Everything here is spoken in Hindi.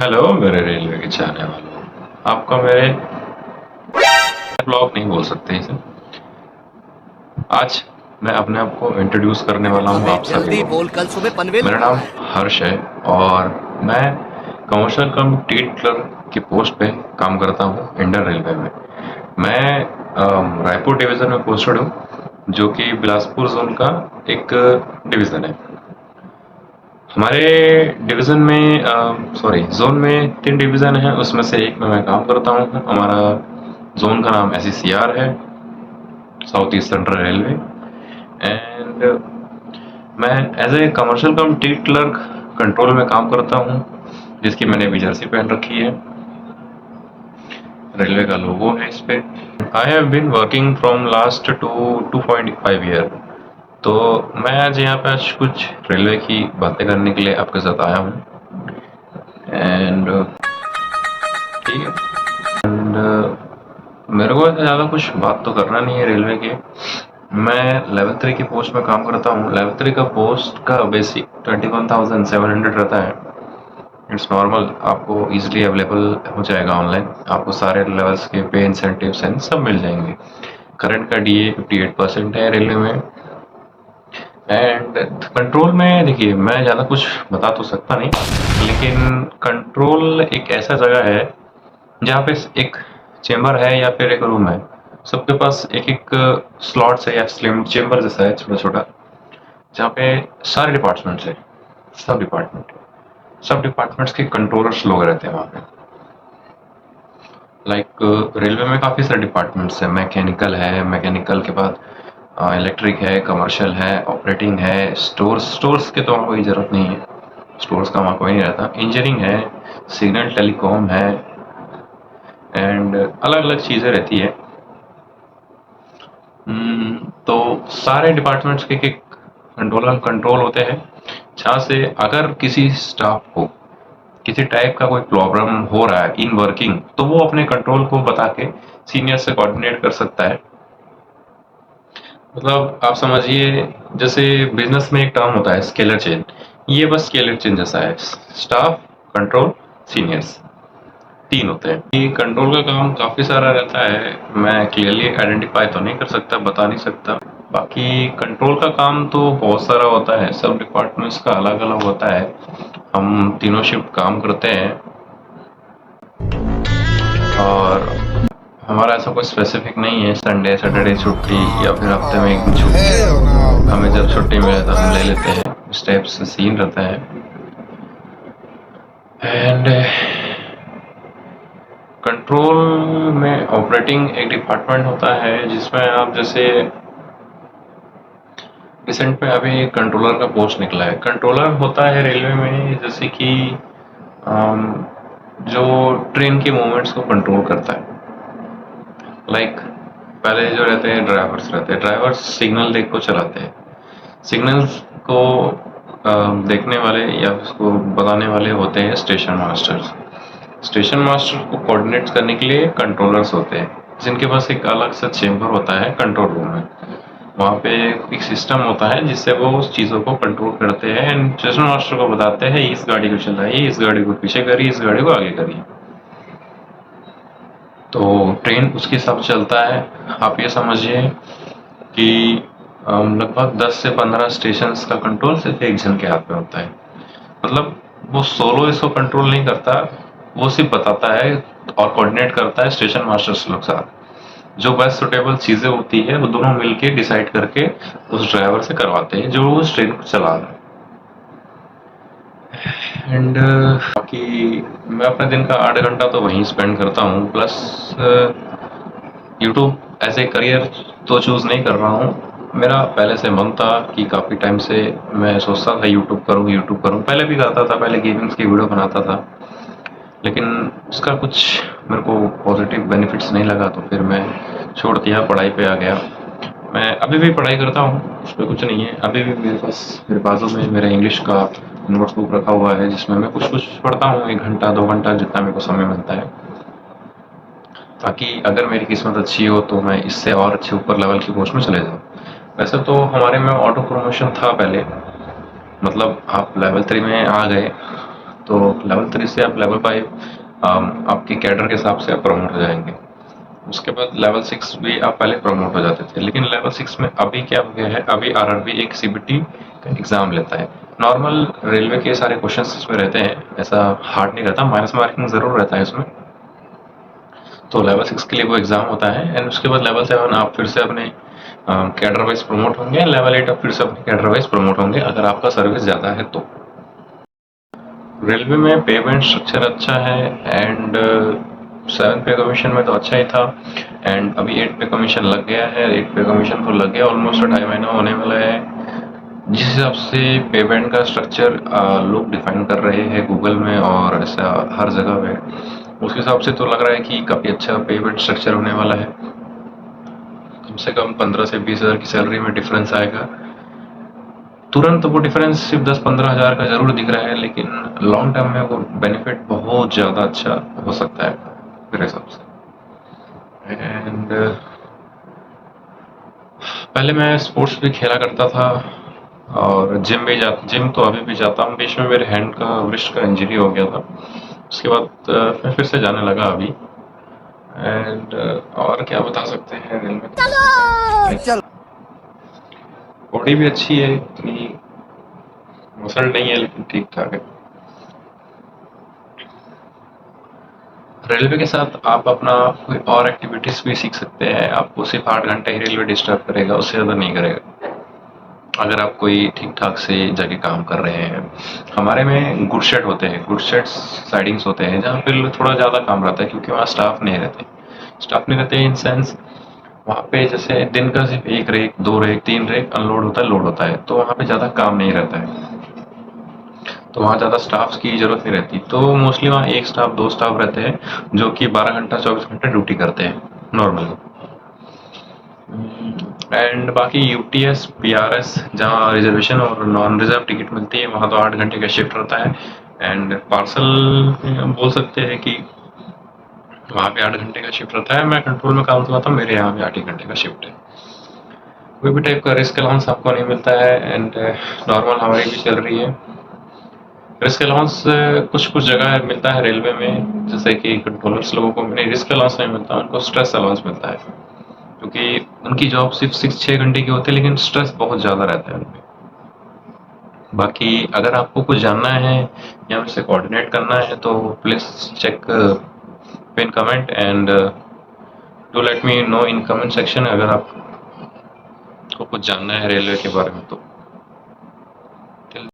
हेलो मेरे रेलवे के चाहने वालों, आपका मेरे ब्लॉग नहीं बोल सकते इसे। आज मैं अपने आप को इंट्रोड्यूस करने वाला हूँ अबे आप सभी जल्दी को। बोल, कल सुबह पनवेल मेरा नाम उतरना है। हर्ष है और मैं कमर्शियल कम टीट क्लर्क की पोस्ट पे काम करता हूँ इंडियन रेलवे में। मैं रायपुर डिवीज़न में पोस्टेड हूँ, जो कि बिलासपुर जोन का एक डिवीज़न है। हमारे डिवीज़न में सॉरी जोन में 3 डिवीज़न हैं, उसमें से एक में मैं काम करता हूँ। हमारा जोन का नाम SECR है, south east central railway. And मैं एज ए कमर्शियल कम टीट क्लर्क कंट्रोल में काम करता हूँ, जिसकी मैंने अभी जर्सी पहन रखी है। रेलवे का लोगो है इस पे। I have been working from last 2.5 year. तो मैं आज यहाँ पे कुछ रेलवे की बातें करने के लिए आपके साथ आया हूँ। एंड ठीक है। एंड मेरे को ऐसा ज़्यादा कुछ बात तो करना नहीं है रेलवे के। मैं लेवल 3 की पोस्ट में काम करता हूँ। लेवल 3 का पोस्ट का बेसिक 21,700 रहता है। इट्स नॉर्मल, आपको इजीली अवेलेबल हो जाएगा ऑनलाइन। आपको सारे लेवल्स के पे इंसेंटिव्स एंड सब मिल जाएंगे। करंट का DA 58% है रेलवे में। एंड कंट्रोल में देखिए, मैं ज़्यादा कुछ बता तो सकता नहीं, लेकिन कंट्रोल एक ऐसा जगह है जहाँ पे एक चेंबर है या फिर एक रूम है। सबके पास एक एक स्लॉट्स है या स्लिम चेंबर जैसा है, छोटा छोटा, जहाँ पे सारे डिपार्टमेंट्स है। सब डिपार्टमेंट्स के कंट्रोलर्स लोग रहते हैं वहाँ पे। लाइक रेलवे में काफ़ी सारे डिपार्टमेंट्स हैं। मैकेनिकल है, मैकेनिकल के बाद इलेक्ट्रिक है, कमर्शियल है, ऑपरेटिंग है, स्टोर्स के तो वहाँ कोई ज़रूरत नहीं है। स्टोर्स का वहाँ कोई नहीं रहता। इंजीनियरिंग है, सिग्नल टेलीकॉम है, एंड अलग अलग चीज़ें रहती है। तो सारे डिपार्टमेंट्स के कंट्रोल होते हैं, जहाँ से अगर किसी स्टाफ को किसी टाइप का कोई प्रॉब्लम हो रहा है इन वर्किंग, तो वो अपने कंट्रोल को बता के सीनियर से कोऑर्डिनेट कर सकता है। मतलब आप समझिए, जैसे बिजनेस में एक टर्म होता है स्केलर चेन, ये बस स्केलर चेन जैसा है। स्टाफ, कंट्रोल, सीनियर्स, 3 होते हैं। ये कंट्रोल का काम काफ़ी सारा रहता है। मैं क्लियरली आइडेंटिफाई तो नहीं कर सकता, बता नहीं सकता। बाकी कंट्रोल का काम तो बहुत सारा होता है, सब डिपार्टमेंट्स का अलग अलग होता है। हम तीनों शिफ्ट काम करते हैं और हमारा ऐसा कोई स्पेसिफिक नहीं है संडे सैटरडे छुट्टी या फिर हफ्ते में एक दिन Hell छुट्टी। no, हमें bro. जब छुट्टी मिले तो हम ले लेते हैं। इस टाइप से सीन रहता है। एंड कंट्रोल में ऑपरेटिंग एक डिपार्टमेंट होता है, जिसमें आप जैसे रिसेंट में अभी कंट्रोलर का पोस्ट निकला है। कंट्रोलर होता है रेलवे में जैसे कि जो ट्रेन के मूवमेंट्स को कंट्रोल करता है। लाइक पहले जो रहते हैं ड्राइवर्स रहते हैं, ड्राइवर्स सिग्नल देख को चलाते हैं। सिग्नल्स को देखने वाले या उसको बताने वाले होते हैं स्टेशन मास्टर्स। स्टेशन मास्टर को कोऑर्डिनेट करने के लिए कंट्रोलर्स होते हैं, जिनके पास एक अलग सा चेंबर होता है कंट्रोल रूम में। वहाँ पे एक सिस्टम होता है जिससे वो उस चीज़ों को कंट्रोल करते हैं एंड स्टेशन मास्टर को बताते हैं इस गाड़ी को चलाइए, इस गाड़ी को पीछे करिए, इस गाड़ी को आगे करिए। तो ट्रेन उसके हिसाब से चलता है। आप ये समझिए कि लगभग 10 से 15 स्टेशन का कंट्रोल सिर्फ एक जन के हाथ में होता है। मतलब वो सोलो इसको कंट्रोल नहीं करता, वो सिर्फ बताता है और कोऑर्डिनेट करता है स्टेशन मास्टर्स लोग साथ। जो बेस्ट सुटेबल चीज़ें होती है वो दोनों मिलके डिसाइड करके उस ड्राइवर से करवाते हैं जो उस ट्रेन को चला रहा है। एंड बाकी मैं अपने दिन का 8 घंटा तो वहीं स्पेंड करता हूँ। Plus YouTube as a career तो चूज़ नहीं कर रहा हूँ। मेरा पहले से मन था कि काफ़ी टाइम से मैं सोचता था यूट्यूब करूँ। पहले भी करता था, पहले गेमिंग्स की वीडियो बनाता था, लेकिन उसका कुछ मेरे को पॉजिटिव बेनिफिट्स नहीं लगा, तो फिर मैं छोड़ दिया, पढ़ाई पे आ गया। मैं अभी भी पढ़ाई करता हूँ, उस पर कुछ नहीं है। अभी भी मेरे बाजू में मेरा इंग्लिश का नोटबुक रखा हुआ है, जिसमें मैं कुछ कुछ पढ़ता हूँ, 1 घंटा 2 घंटा जितना मेरे को समय मिलता है, ताकि अगर मेरी किस्मत अच्छी हो तो मैं इससे और अच्छे ऊपर लेवल की पोस्ट में चले जाऊँ। वैसे तो हमारे में ऑटो प्रमोशन था पहले, मतलब आप लेवल 3 में आ गए तो तो लेवल 3 से आप लेवल 5 आपकी कैडर के हिसाब से आप प्रमोट हो जाएंगे। उसके बाद लेवल 6 भी आप पहले प्रमोट हो जाते थे, लेकिन लेवल 6 में अभी क्या हो गया है, अभी आरआरबी एक सीबीटी का एग्जाम लेता है। नॉर्मल रेलवे के सारे क्वेश्चंस इसमें रहते हैं, ऐसा हार्ड नहीं रहता, माइनस मार्किंग जरूर रहता है इसमें। तो लेवल 6 के लिए वो एग्जाम होता है एंड उसके बाद लेवल 7 आप फिर से अपने कैडर वाइज प्रमोट होंगे, लेवल 8 आप फिर से अपने कैडर वाइज प्रमोट होंगे अगर आपका सर्विस ज़्यादा है तो। रेलवे में पेमेंट स्ट्रक्चर अच्छा है एंड 7 पे कमीशन में तो अच्छा ही था एंड अभी 8 पे कमीशन लग गया है। 8 पे कमीशन तो लग गया, ऑलमोस्ट 2.5 महीना होने वाला है। जिस हिसाब से पेमेंट का स्ट्रक्चर लोग डिफाइन कर रहे हैं गूगल में और ऐसा हर जगह पे, उस हिसाब से तो लग रहा है कि काफ़ी अच्छा पेमेंट स्ट्रक्चर होने वाला है। कम से कम 15 से 20 हज़ार की सैलरी में डिफरेंस आएगा। तुरंत वो डिफरेंस सिर्फ 10-15 हज़ार का जरूर दिख रहा है, लेकिन लॉन्ग टर्म में वो बेनिफिट बहुत ज़्यादा अच्छा हो सकता है मेरे हिसाब से। एंड पहले मैं स्पोर्ट्स भी खेला करता था और जिम तो अभी भी जाता हूँ। बीच में मेरे हैंड का रिस्ट का इंजरी हो गया था, उसके बाद मैं फिर से जाने लगा अभी। एंड और क्या बता सकते हैं, रेल में चलो बॉडी भी अच्छी है, इतनी मसल नहीं है लेकिन ठीक ठाक है। रेलवे के साथ आप अपना कोई और एक्टिविटीज भी सीख सकते हैं। आपको सिर्फ 8 घंटे ही रेलवे डिस्टर्ब करेगा, उससे ज़्यादा नहीं करेगा अगर आप कोई ठीक ठाक से जगह काम कर रहे हैं। हमारे में गुड शेड होते हैं, गुड शेड साइडिंग्स होते हैं जहाँ पे थोड़ा ज़्यादा काम रहता है क्योंकि वहाँ स्टाफ नहीं रहते। स्टाफ नहीं रहते इन सेंस, वहाँ पे जैसे दिन का सिर्फ 1 रेक 2 रेक 3 रेक अनलोड होता है लोड होता है, तो वहाँ पे ज़्यादा काम नहीं रहता है, तो वहाँ ज़्यादा स्टाफ की ज़रूरत नहीं रहती। तो मोस्टली वहाँ 1 स्टाफ 2 स्टाफ रहते हैं जो कि 12 घंटा 24 घंटे ड्यूटी करते हैं नॉर्मली। एंड बाकी यूटीएस पीआरएस जहाँ रिजर्वेशन और नॉन रिजर्व टिकट मिलती है वहाँ तो 8 घंटे का शिफ्ट रहता है। एंड पार्सल हम बोल सकते हैं कि वहाँ पे 8 घंटे का शिफ्ट रहता है। मैं कंट्रोल में काम करता हूँ, मेरे यहाँ भी 8 ही घंटे का शिफ्ट है। कोई भी टाइप का रिस्क अलाउंस आपको नहीं मिलता है एंड नॉर्मल हमारी भी चल रही है। रिस्क अलाउंस कुछ कुछ जगह मिलता है रेलवे में, जैसे कि कंट्रोलर्स लोगों को नहीं रिस्क अलाउंस नहीं मिलता, उनको स्ट्रेस अलाउंस मिलता है क्योंकि उनकी जॉब सिर्फ 6 घंटे की होती है लेकिन स्ट्रेस बहुत ज़्यादा रहता है उनमें। बाकी अगर आपको कुछ जानना है या मुझसे कोऑर्डिनेट करना है तो please check pin comment and do let me know in comment section अगर आपको कुछ जानना है रेलवे के बारे में तो।